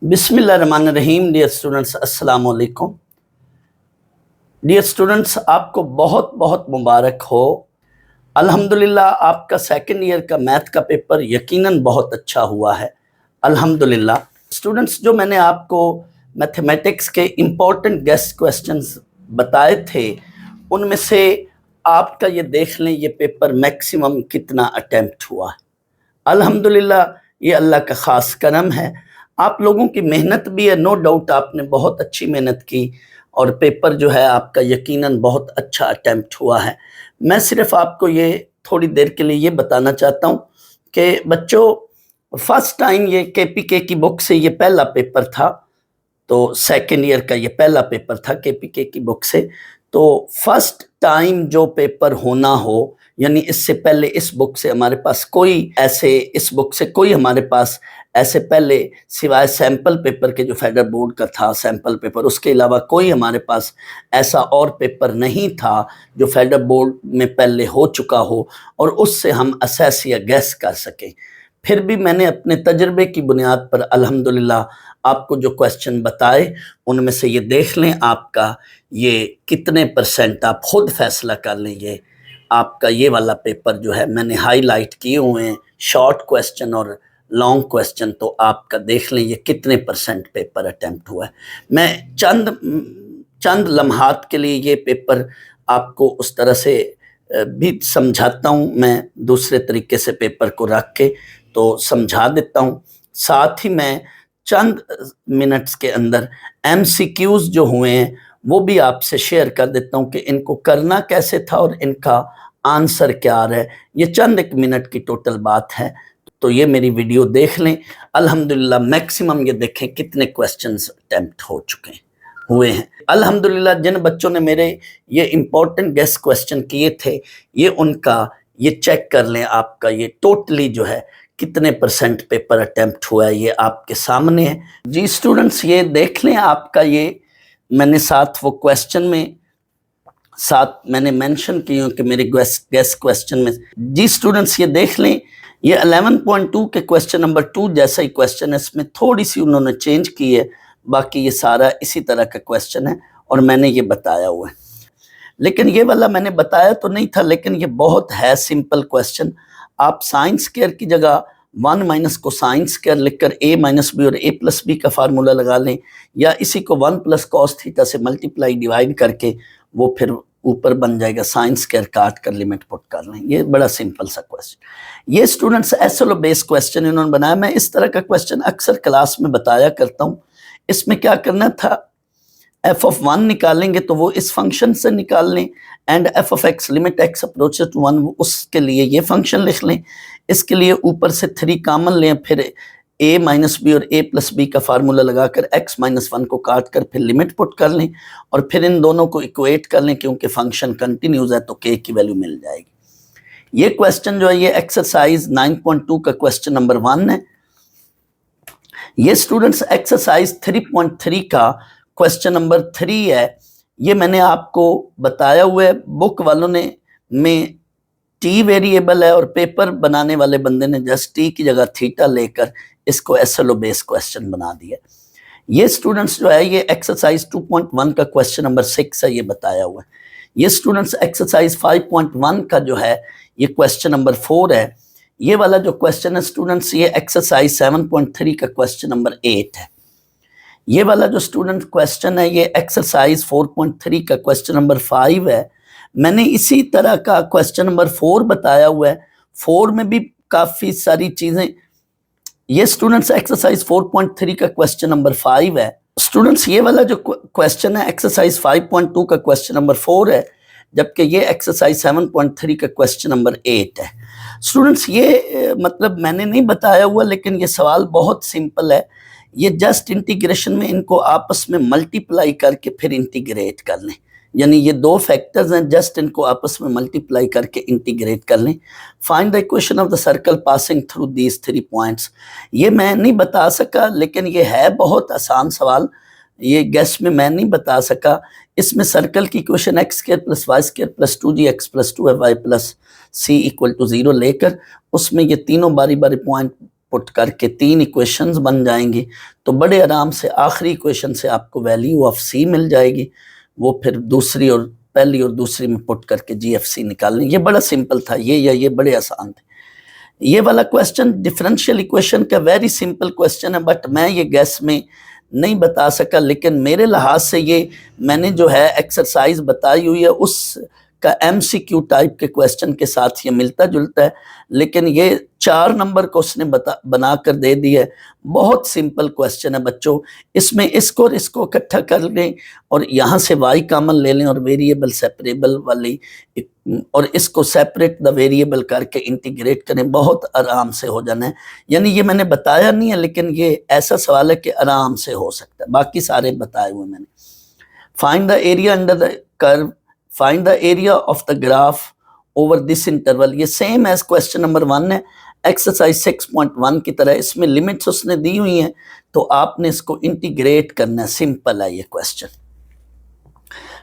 बिस्मिल्लाहिर्रहमानिर्रहीम। Dear students, अस्सलाम वालेकुम। डियर स्टूडेंट्स, आपको बहुत बहुत मुबारक हो। अल्हम्दुलिल्लाह आपका सेकंड ईयर का मैथ का पेपर यकीनन बहुत अच्छा हुआ है, अल्हम्दुलिल्लाह। स्टूडेंट्स, जो मैंने आपको मैथमेटिक्स के इम्पोर्टेंट गेस्ट क्वेश्चंस बताए थे, उनमें से आपका ये देख लें ये पेपर मैक्सिमम कितना अटेम्प्ट हुआ है। अल्हम्दुलिल्लाह, ये अल्लाह का ख़ास करम है। आप लोगों की मेहनत भी है, नो डाउट आपने बहुत अच्छी मेहनत की और पेपर जो है आपका यकीनन बहुत अच्छा अटेम्प्ट हुआ है। मैं सिर्फ आपको ये थोड़ी देर के लिए ये बताना चाहता हूँ कि बच्चों, फर्स्ट टाइम ये केपीके की बुक से ये पहला पेपर था, तो सेकेंड ईयर का ये पहला पेपर था केपीके की बुक से। तो फर्स्ट टाइम जो पेपर होना हो, यानी इससे पहले इस बुक से हमारे पास कोई ऐसे इस बुक से कोई हमारे पास ऐसे पहले सिवाय सैम्पल पेपर के जो फेडरल बोर्ड का था सैम्पल पेपर, उसके अलावा कोई हमारे पास ऐसा और पेपर नहीं था जो फेडरल बोर्ड में पहले हो चुका हो और उससे हम असेस या गैस कर सकें। फिर भी मैंने अपने तजर्बे की बुनियाद पर अल्हम्दुलिल्लाह आपको जो क्वेश्चन बताए उनमें से ये देख लें आपका ये कितने परसेंट, आप खुद फैसला कर लें। ये आपका ये वाला पेपर जो है मैंने हाईलाइट किए हुए हैं, शॉर्ट क्वेश्चन और लॉन्ग क्वेश्चन, तो आपका देख लें ये कितने परसेंट पेपर अटेम्प्ट हुआ है। मैं चंद लम्हात के लिए ये पेपर आपको उस तरह से भी समझाता हूँ, मैं दूसरे तरीके से पेपर को रख के तो समझा देता हूँ। साथ ही मैं चंद मिनट्स के अंदर एमसीक्यूज जो हुए हैं वो भी आपसे शेयर कर देता हूँ कि इनको करना कैसे था और इनका आंसर क्या आ रहा है। ये चंद एक मिनट की टोटल बात है, तो ये मेरी वीडियो देख लें। अल्हम्दुलिल्लाह मैक्सिमम ये देखें कितने क्वेश्चंस अटेम्प्ट हो चुके हैं हुए हैं। अल्हम्दुलिल्लाह जिन बच्चों ने मेरे ये इम्पोर्टेंट गेस्ट क्वेश्चन किए थे, ये उनका ये चेक कर लें, आपका ये टोटली जो है कितने परसेंट पेपर अटेम्प्ट हुआ है, ये आपके सामने है। जी स्टूडेंट्स, ये देख लें आपका ये मैंने साथ वो क्वेश्चन में साथ मैंने मेंशन की हूँ कि मेरे गेस्ट क्वेश्चन में। जी स्टूडेंट्स, ये देख लें ये 11.2 के क्वेश्चन नंबर 2 जैसा ही क्वेश्चन है, इसमें थोड़ी सी उन्होंने चेंज की है, बाकी ये सारा इसी तरह का क्वेश्चन है और मैंने ये बताया हुआ है। लेकिन ये वाला मैंने बताया तो नहीं था, लेकिन ये बहुत है सिंपल क्वेश्चन। आप साइन स्क्वायर की जगह 1 माइनस कोसाइन स्क्वायर लिखकर a माइनस बी और a प्लस बी का फार्मूला लगा लें, या इसी को 1 प्लस कॉस थीटा से मल्टीप्लाई डिवाइड करके वो फिर ऊपर बन जाएगा साइन स्क्वायर, काट कर लिमिट पुट कर लें। ये बड़ा सिंपल सा क्वेश्चन। ये स्टूडेंट्स एसएलओ बेस्ड क्वेश्चन इन्होंने बनाया। मैं इस तरह का क्वेश्चन अक्सर क्लास में बताया करता हूँ। इसमें क्या करना था, एफ ऑफ 1 निकालेंगे तो वो इस फंक्शन से निकाल लें, and f of x limit x approaches to 1, उसके लिए ये फंक्शन लिख लें। इसके लिए ऊपर से 3 कॉमन लें, फिर a माइनस बी और a प्लस बी का फार्मूला लगाकर x माइनस 1 को काट कर फिर लिमिट पुट कर लें और फिर इन दोनों को इक्वेट कर लें, क्योंकि फंक्शन कंटिन्यूज है तो k की वैल्यू मिल जाएगी। ये क्वेश्चन जो है ये एक्सरसाइज 9.2 का क्वेश्चन नंबर 1 है। ये स्टूडेंट्स एक्सरसाइज 3.3 का क्वेश्चन नंबर 3 है। ये मैंने आपको बताया हुआ है, बुक वालों ने में टी वेरिएबल है और पेपर बनाने वाले बंदे ने जस्ट टी की जगह थीटा लेकर इसको एसएलओ बेस्ड क्वेश्चन बना दिया। ये स्टूडेंट्स जो है ये एक्सरसाइज 2.1 का क्वेश्चन नंबर 6 है, ये बताया हुआ है। ये स्टूडेंट्स एक्सरसाइज 5.1 का जो है ये क्वेश्चन नंबर 4 है। ये वाला जो क्वेश्चन है स्टूडेंट्स ये एक्सरसाइज 7.3 का क्वेश्चन नंबर 8 है। ये वाला जो स्टूडेंट क्वेश्चन है ये एक्सरसाइज 4.3 का क्वेश्चन नंबर 5 है। मैंने इसी तरह का क्वेश्चन नंबर 4 बताया हुआ है, 4 में भी काफ़ी सारी चीज़ें। ये स्टूडेंट्स एक्सरसाइज 4.3 का क्वेश्चन नंबर 5 है। स्टूडेंट्स ये वाला जो क्वेश्चन है एक्सरसाइज 5.2 का क्वेश्चन नंबर 4 है, जबकि ये एक्सरसाइज 7.3 का क्वेश्चन नंबर 8 है। स्टूडेंट्स ये मतलब मैंने नहीं बताया हुआ, लेकिन ये सवाल बहुत सिंपल है। ये जस्ट इंटीग्रेशन में इनको आपस में मल्टीप्लाई करके फिर इंटीग्रेट कर लें, यानी ये 2 फैक्टर्स हैं, जस्ट इनको आपस में मल्टीप्लाई करके इंटीग्रेट कर लें। Find the equation of the circle passing through these 3 points. ये मैं नहीं बता सका, लेकिन ये है बहुत आसान सवाल, ये गेस में मैं नहीं बता सका। इसमें सर्कल की equation x square plus y square plus 2gx plus 2fy plus c equal to 0 लेकर उसमें ये तीनों बारी बारी पॉइंट पुट करके 3 इक्वेशंस बन जाएंगी, तो बड़े आराम से आखिरी इक्वेशन से आपको वैल्यू ऑफ सी मिल जाएगी। वो फिर दूसरी और पहली और दूसरी में पुट करके GFC निकालनी। ये बड़ा सिंपल था, ये बड़े आसान थे। ये वाला क्वेश्चन डिफरेंशियल इक्वेशन का वेरी सिंपल क्वेश्चन है, बट मैं ये गैस में नहीं बता सका, लेकिन मेरे लिहाज से ये मैंने जो है एक्सरसाइज बताई हुई है उस का MCQ टाइप के क्वेश्चन के साथ ये मिलता जुलता है, लेकिन ये 4 नंबर को उसने बना कर दे दिया है। बहुत सिंपल क्वेश्चन है बच्चों, इसमें इसको और इसको इकट्ठा कर लें और यहाँ से y कॉमन ले लें और वेरिएबल सेपरेबल वाली, और इसको सेपरेट द वेरिएबल करके इंटीग्रेट करें, बहुत आराम से हो जाना है। यानी ये मैंने बताया नहीं है, लेकिन ये ऐसा सवाल है कि आराम से हो सकता है, बाकी सारे बताए हुए मैंने। Find the area under the curve, find the area of the graph over this interval. ये सेम एज क्वेश्चन नंबर 1 है, एक्सरसाइज 6.1 की तरह। इसमें लिमिट्स उसने दी हुई हैं, तो आपने इसको इंटीग्रेट करना है, सिंपल है ये question.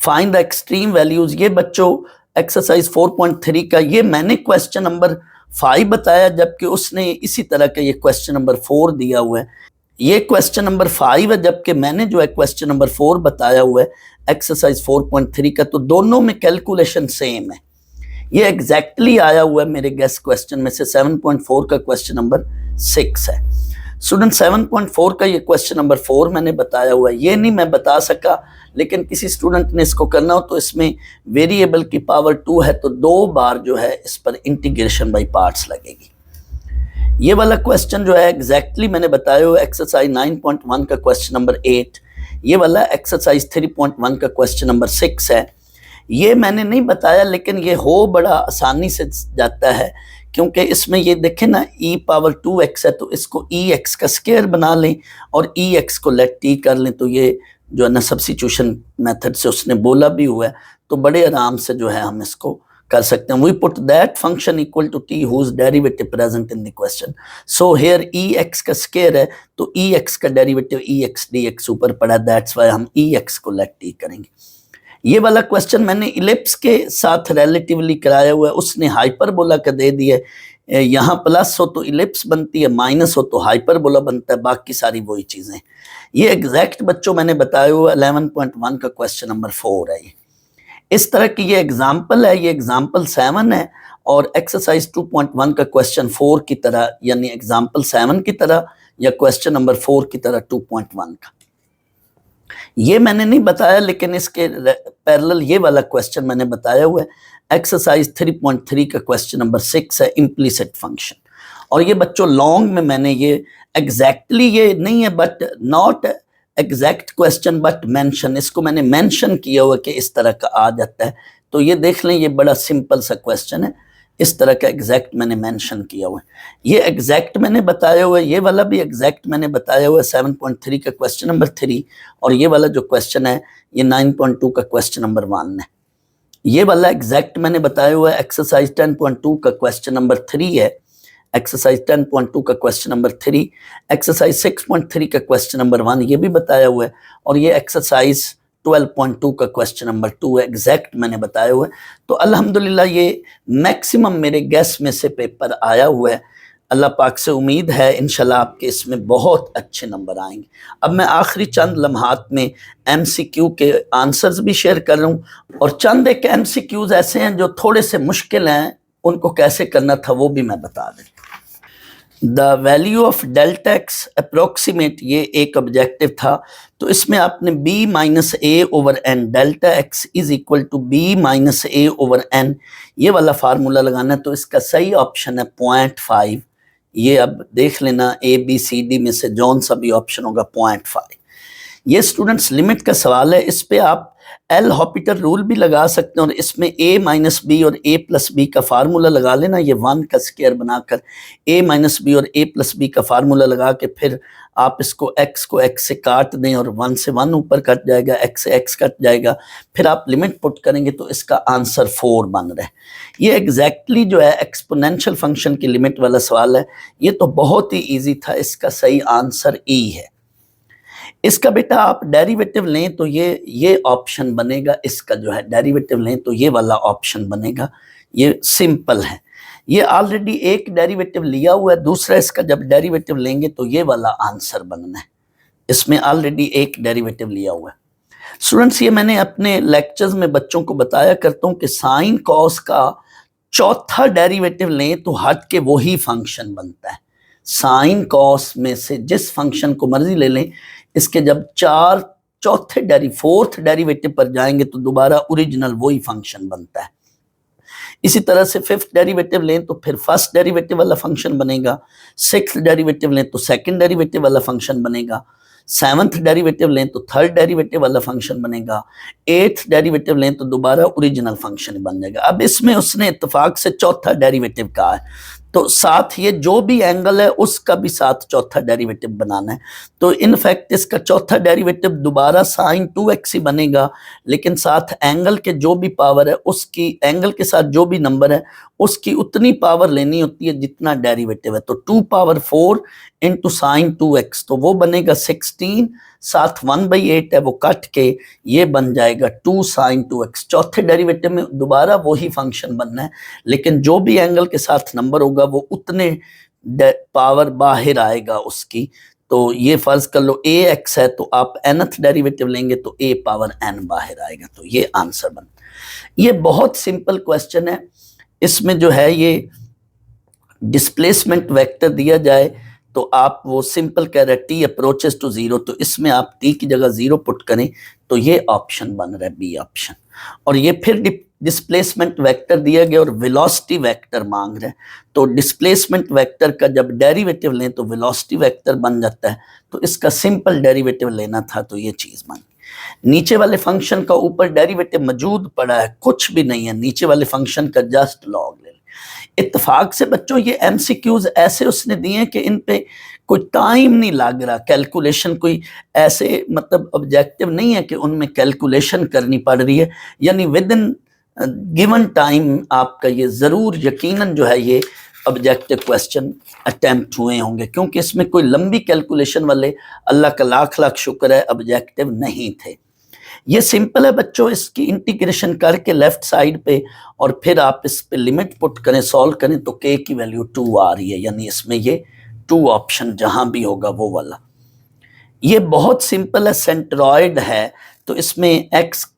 Find the extreme values, ये बच्चों एक्सरसाइज 4.3 का ये मैंने क्वेश्चन नंबर 5 बताया, जबकि उसने इसी तरह का ये क्वेश्चन नंबर 4 दिया हुआ है। ये क्वेश्चन नंबर 5 है, जबकि मैंने जो है क्वेश्चन नंबर 4 बताया हुआ है एक्सरसाइज 4.3 का, तो दोनों में कैलकुलेशन सेम है। ये एग्जैक्टली आया हुआ है मेरे गेस्ट क्वेश्चन में से 7.4 का क्वेश्चन नंबर 6 है। स्टूडेंट 7.4 का ये क्वेश्चन नंबर 4 मैंने बताया हुआ है, ये नहीं मैं बता सका, लेकिन किसी स्टूडेंट ने इसको करना हो तो इसमें वेरिएबल की पावर 2 है, तो 2 बार जो है इस पर इंटीग्रेशन बाई पार्ट्स लगेगी। ये वाला क्वेश्चन जो है एग्जैक्टली मैंने बताया हुआ एक्सरसाइज 9.1 का क्वेश्चन नंबर 8, ये वाला एक्सरसाइज 3.1 का क्वेश्चन नंबर 6 है। ये मैंने नहीं बताया, लेकिन ये हो बड़ा आसानी से जाता है, क्योंकि इसमें ये देखें ना e⁻2x है, तो इसको ex का स्क्वायर बना लें और ex को लेट t कर लें, तो ये जो है ना सब्स्टिट्यूशन मेथड से उसने बोला भी हुआ है, तो बड़े आराम से जो है हम इसको कर सकते हैं। We put that function equal to t whose derivative present in the question. So here ex का स्क्वायर है, तो ex का डेरिवेटिव ex dx ऊपर पड़ा, दैट्स वाई हम ex को लेट t करेंगे। ये वाला क्वेश्चन मैंने इलिप्स के साथ रिलेटिवली कराया हुआ है, उसने हाइपरबोला का दे दिया है। यहाँ प्लस हो तो इलिप्स बनती है, माइनस हो तो हाइपरबोला बनता है, बाकी सारी वही चीज़ें। ये एग्जैक्ट बच्चों मैंने बताया हुआ 11.1 का क्वेश्चन नंबर 4 है। इस तरह की ये एग्जाम्पल है, ये एग्जाम्पल 7 है, और एक्सरसाइज 2.1 का क्वेश्चन 4 की तरह, यानी एग्जाम्पल 7 की तरह या क्वेश्चन नंबर 4 की तरह 2.1 का। ये मैंने नहीं बताया, लेकिन इसके पैरेलल ये वाला क्वेश्चन मैंने बताया हुआ है, एक्सरसाइज 3.3 का क्वेश्चन नंबर 6 है, इम्प्लिसिट फंक्शन। और ये बच्चों लॉन्ग में मैंने ये एग्जैक्टली ये नहीं है, but not exact question but mention, इसको मैंने मेंशन किया हुआ कि इस तरह का आ जाता है, तो ये देख लें, ये बड़ा सिंपल सा क्वेश्चन है, इस तरह का एग्जैक्ट मैंने मेंशन किया हुआ है। ये एग्जैक्ट मैंने बताया हुआ है, ये वाला भी एग्जैक्ट मैंने बताया हुआ है 7.3 का क्वेश्चन नंबर 3, और ये वाला जो क्वेश्चन है ये 9.2 का क्वेश्चन नंबर 1 है। ये वाला एग्जैक्ट मैंने बताया हुआ है एक्सरसाइज 10.2 का क्वेश्चन नंबर 3 है, एक्सरसाइज 10.2 का क्वेश्चन नंबर 3, एक्सरसाइज 6.3 का क्वेश्चन नंबर 1 ये भी बताया हुआ है, और ये एक्सरसाइज 12.2 का क्वेश्चन नंबर 2 एग्जैक्ट मैंने बताया हुआ है। तो अल्हम्दुलिल्लाह ये मैक्सिमम मेरे गेस में से पेपर आया हुआ है। अल्लाह पाक से उम्मीद है इंशाल्लाह आपके इसमें बहुत अच्छे नंबर आएंगे। अब मैं आखिरी चंद लम्हात में MCQ के आंसर्स भी शेयर कर रहा हूँ, और चंद एक MCQs ऐसे हैं जो थोड़े से मुश्किल हैं, उनको कैसे करना था वो भी मैं बता दें। The value of delta x approximate, ये एक ऑब्जेक्टिव था, तो इसमें आपने b minus a over n, delta x is equal to b minus a over n, ये वाला फार्मूला लगाना है। तो इसका सही ऑप्शन है 0.5। ये अब देख लेना ABCD में से जौन सा भी ऑप्शन होगा 0.5। ये स्टूडेंट्स लिमिट का सवाल है, इस पे आप एल हॉपिटर रूल भी लगा सकते हैं, और इसमें a माइनस बी और a प्लस बी का फार्मूला लगा लेना, ये 1 का स्क्वायर बनाकर a माइनस बी और a प्लस बी का फार्मूला लगा के फिर आप इसको x को x से काट दें, और 1 से 1 ऊपर कट जाएगा, x से x कट जाएगा, फिर आप लिमिट पुट करेंगे तो इसका आंसर 4 बन रहा है। ये एग्जैक्टली जो है एक्सपोनेंशियल फंक्शन की लिमिट वाला सवाल है, ये तो बहुत ही ईजी था, इसका सही आंसर E है। इसका बेटा आप डेरिवेटिव लें तो ये ऑप्शन बनेगा, इसका जो है डेरिवेटिव लें तो ये वाला ऑप्शन बनेगा, ये सिंपल है। ये ऑलरेडी एक डेरिवेटिव लिया हुआ है, दूसरा इसका जब डेरिवेटिव लेंगे तो ये वाला आंसर बनना है। इसमें ऑलरेडी एक डेरिवेटिव लिया हुआ है। स्टूडेंट्स, ये मैंने अपने लेक्चर्स में बच्चों को बताया करता हूं कि साइन कॉस का चौथा डेरिवेटिव लें तो हट के वही फंक्शन बनता है। साइन कॉस में से जिस फंक्शन को मर्जी ले लें, इसके जब फोर्थ डेरिवेटिव पर जाएंगे तो दोबारा ओरिजिनल वही फंक्शन बनता है। इसी तरह से फिफ्थ डेरिवेटिव लें तो फिर फर्स्ट डेरिवेटिव वाला फंक्शन बनेगा, सिक्स्थ डेरिवेटिव लें तो सेकंड डेरिवेटिव वाला फंक्शन बनेगा, सेवंथ डेरिवेटिव लें तो थर्ड डेरिवेटिव वाला फंक्शन बनेगा, एट्थ डेरिवेटिव लें तो दोबारा ओरिजिनल फंक्शन बन जाएगा। अब इसमें उसने इत्तेफाक से चौथा डेरिवेटिव कहा है, तो साथ ये जो भी एंगल है उसका भी साथ चौथा डेरिवेटिव बनाना है। तो इनफैक्ट इसका चौथा डेरिवेटिव दोबारा साइन 2x ही बनेगा, लेकिन साथ एंगल के जो भी पावर है उसकी, एंगल के साथ जो भी नंबर है उसकी उतनी पावर लेनी होती है जितना डेरिवेटिव है। तो 2 पावर 4 इंटू साइन 2x, तो वो बनेगा 16, साथ 1/8 है वो कट के ये बन जाएगा 2 साइन 2x। चौथे डेरिवेटिव में दोबारा वही फंक्शन बनना है, लेकिन जो भी एंगल के साथ नंबर होगा वो उतने पावर बाहर आएगा उसकी। तो ये फर्ज कर लो ax है, तो आप nth डेरिवेटिव लेंगे तो a पावर n बाहर आएगा, तो ये आंसर बन। ये बहुत सिंपल क्वेश्चन है। इसमें जो है ये डिस्प्लेसमेंट वेक्टर दिया जाए तो आप वो सिंपल कह रहे हैं t अप्रोचेस टू 0, तो इसमें आप t की जगह 0 पुट करें तो ये ऑप्शन बन रहा है बी ऑप्शन। और ये फिर डिस्प्लेसमेंट वेक्टर दिया गया और वेलोसिटी वेक्टर मांग रहे हैं, तो डिस्प्लेसमेंट वेक्टर का जब डेरिवेटिव लें तो वेलोसिटी वेक्टर बन जाता है, तो इसका सिंपल डेरिवेटिव लेना था, तो ये चीज बन। नीचे वाले फंक्शन का ऊपर डेरिवेटिव मौजूद पड़ा है, कुछ भी नहीं है, नीचे वाले फंक्शन का जस्ट लॉग ले। इत्तेफाक से बच्चों ये एमसीक्यूज ऐसे उसने दिए हैं कि इन पे कोई टाइम नहीं लग रहा, कैलकुलेशन कोई ऐसे मतलब ऑब्जेक्टिव नहीं है कि उनमें कैलकुलेशन करनी पड़ रही है, यानी विद इन गिवन टाइम आपका ये ज़रूर यकीनन जो है ये ऑब्जेक्टिव क्वेश्चन अटेम्प्ट हुए होंगे, क्योंकि इसमें कोई लंबी कैलकुलेशन वाले अल्लाह का लाख लाख शुक्र है ऑब्जेक्टिव नहीं थे। ये सिंपल है बच्चों, इसकी इंटीग्रेशन करके लेफ्ट साइड पे और फिर आप इस पे लिमिट पुट करें, सॉल्व करें तो k की वैल्यू 2 आ रही है, यानी इसमें ये 2 ऑप्शन जहां भी होगा वो वाला। ये बहुत सिंपल है, सेंट्रॉइड है, तो इसमें x1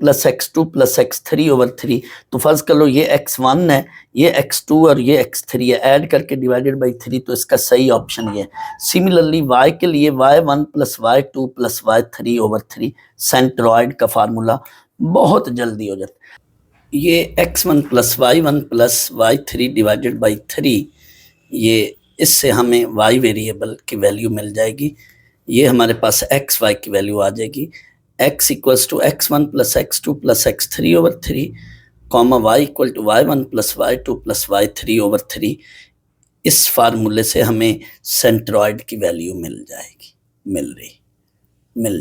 + x2 + x3/3, तो फर्ज कर लो ये x1 है, ये x2 और ये x3 है, ऐड करके डिवाइडेड बाई 3, तो इसका सही ऑप्शन ये है। सिमिलरली y के लिए y1 + y2 + y3/3 सेंट्रॉइड का फार्मूला बहुत जल्दी हो जाता है। ये x1 + y1 + y3 divided by 3, ये इससे हमें y वेरिएबल की वैल्यू मिल जाएगी, ये हमारे पास x y की वैल्यू आ जाएगी। x = x1 + x2 + x3/3, y = y1 + y2 + y3/3। इस फार्मूले से हमें सेंट्रॉइड की वैल्यू मिल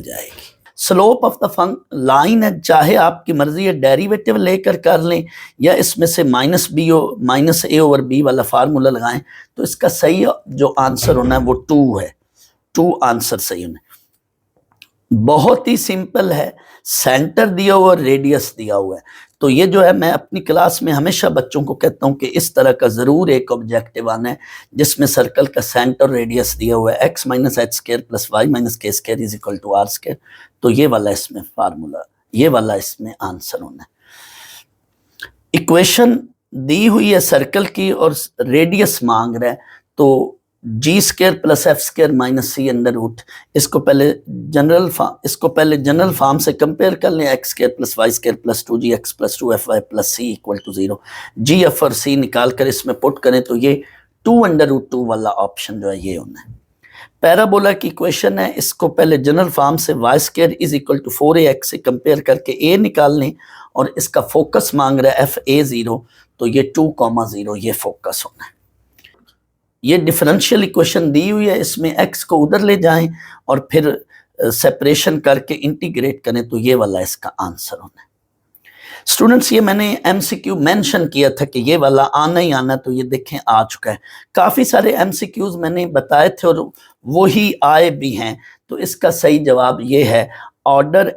जाएगी। स्लोप ऑफ द लाइन है, चाहे आपकी मर्जी है डेरिवेटिव लेकर कर लें या इसमें से -a/b वाला फार्मूला लगाएं, तो इसका सही जो आंसर होना है वो 2 है। 2 आंसर सही होना है। बहुत ही सिंपल है, सेंटर दिया हुआ, रेडियस दिया हुआ है, तो ये जो है मैं अपनी क्लास में हमेशा बच्चों को कहता हूं कि इस तरह का जरूर एक ऑब्जेक्टिव आना है जिसमें सर्कल का सेंटर रेडियस दिया हुआ है, x - h² + y - k² = r², तो ये वाला इसमें फार्मूला, ये वाला इसमें आंसर होना है। इक्वेशन दी हुई है सर्कल की और रेडियस मांग रहा है, तो g² + f² - c√, इसको पहले जनरल फॉर्म से कंपेयर कर लें, x² + y² + 2gx + 2fy + c = 0। g, f और c निकाल कर इसमें पुट करें तो ये 2√2 वाला ऑप्शन जो है ये होना है। पैराबोला की इक्वेशन है, इसको पहले जनरल फॉर्म से y² = 4ax से कंपेयर करके a निकाल लें और इसका फोकस मांग रहा है fa0, तो ये 2,0 ये फोकस होना है। ये डिफरेंशियल इक्वेशन दी हुई है, इसमें x को उधर ले जाएं और फिर सेपरेशन करके इंटीग्रेट करें, तो ये वाला इसका आंसर होना है। स्टूडेंट्स, ये मैंने एमसीक्यू मेंशन किया था कि ये वाला आना ही आना, तो ये देखें आ चुका है। काफ़ी सारे एमसीक्यूज मैंने बताए थे और वो ही आए भी हैं, तो इसका सही जवाब ये है। ऑर्डर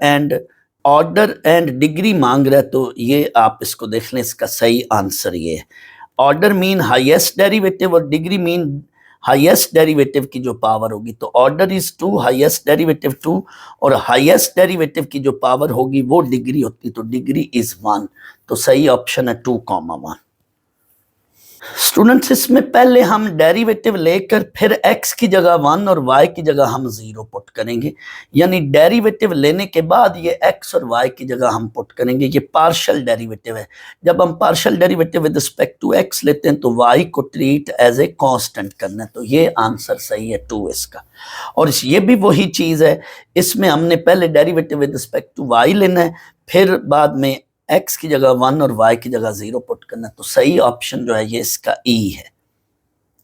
एंड डिग्री मांग रहा है, तो ये आप इसको देख लें, इसका सही आंसर ये है। ऑर्डर मीन हाईएस्ट डेरिवेटिव और डिग्री मीन हाईएस्ट डेरिवेटिव की जो पावर होगी। तो ऑर्डर इज 2, हाईएस्ट डेरिवेटिव 2, और हाईएस्ट डेरिवेटिव की जो पावर होगी वो डिग्री होती, तो डिग्री इज 1। तो सही ऑप्शन है 2,1। स्टूडेंट्स इसमें पहले हम डेरिवेटिव लेकर फिर x की जगह 1 और y की जगह हम 0 पुट करेंगे, यानी डेरिवेटिव लेने के बाद ये x और y की जगह हम पुट करेंगे। ये पार्शियल डेरिवेटिव है। जब हम partial derivative with respect to x लेते हैं तो y को ट्रीट एज ए कांस्टेंट करना है। तो ये आंसर सही है 2 इसका। और ये भी वही चीज़ है, इसमें हमने पहले derivative with respect to y लेना है, फिर बाद में x की जगह 1 और y की जगह 0 पुट करना। तो सही ऑप्शन जो है ये इसका E है,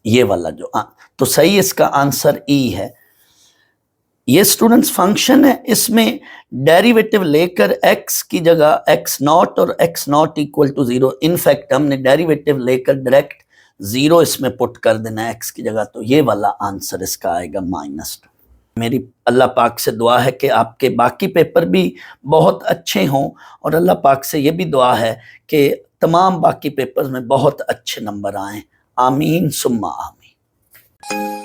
ये वाला जो तो सही इसका आंसर E है। ये स्टूडेंट्स फंक्शन है, इसमें डेरिवेटिव लेकर x की जगह x0 और x0 इक्वल टू 0, इनफैक्ट हमने डेरिवेटिव लेकर डायरेक्ट 0 इसमें पुट कर देना है x की जगह। तो ये वाला आंसर इसका आएगा -2। मेरी अल्लाह पाक से दुआ है कि आपके बाकी पेपर भी बहुत अच्छे हों, और अल्लाह पाक से ये भी दुआ है कि तमाम बाकी पेपर्स में बहुत अच्छे नंबर आएँ। आमीन सुम्मा आमीन।